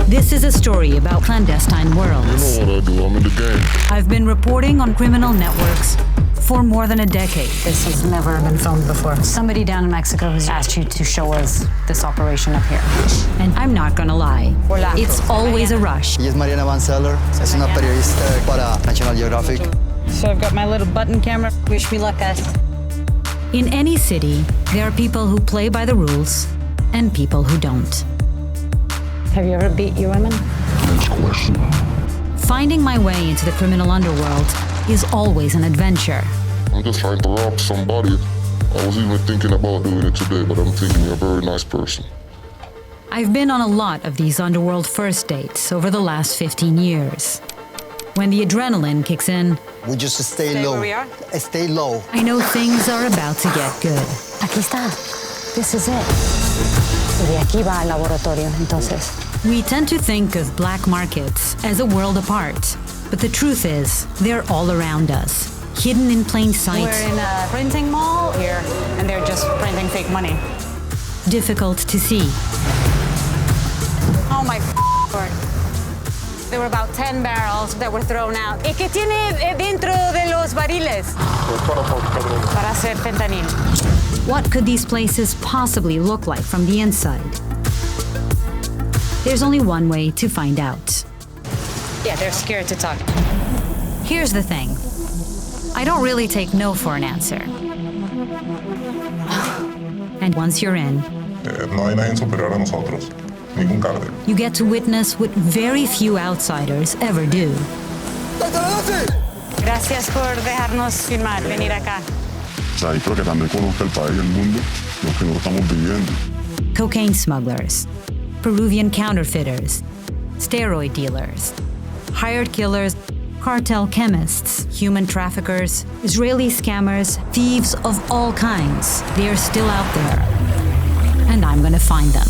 This is a story about clandestine worlds. You know what I do, I'm in the game. I've been reporting on criminal networks for more than a decade. This has never been filmed before. Somebody down in Mexico has asked you to show us this operation up here. And I'm not gonna lie, it's always a rush. Ella es Mariana Van Zeller, es una periodista para National Geographic. So I've got my little button camera. Wish me luck, guys. In any city, there are people who play by the rules and people who don't. Have you ever beat your women? Next question. Finding my way into the criminal underworld is always an adventure. I'm just trying to rob somebody. I was even thinking about doing it today, but I'm thinking you're a very nice person. I've been on a lot of these underworld first dates over the last 15 years. When the adrenaline kicks in, We just stay low. where we are? Stay low. I know things are about to get good. Aquí está. This is it. Y de aquí va al laboratorio, entonces. We tend to think of black markets as a world apart, but the truth is, they're all around us, hidden in plain sight, We're in a printing mall here, and they're just printing fake money. difficult to see. Oh my Lord. There were about 10 barrels that were thrown out. ¿Y qué tiene dentro de los barriles? Para hacer fentanil. What could these places possibly look like from the inside? There's only one way to find out. Yeah, they're scared to talk. Here's the thing. I don't really take no for an answer. And once you're in, No hay nadie superior a nosotros, ningún cártel. you get to witness what very few outsiders ever do. Gracias por dejarnos filmar, venir acá. O sea, y creo que también conozca el país y el mundo, lo que nosotros estamos viviendo. Cocaine smugglers, Peruvian counterfeiters, steroid dealers, hired killers, cartel chemists, human traffickers, Israeli scammers, thieves of all kinds. They are still out there. And I'm gonna find them.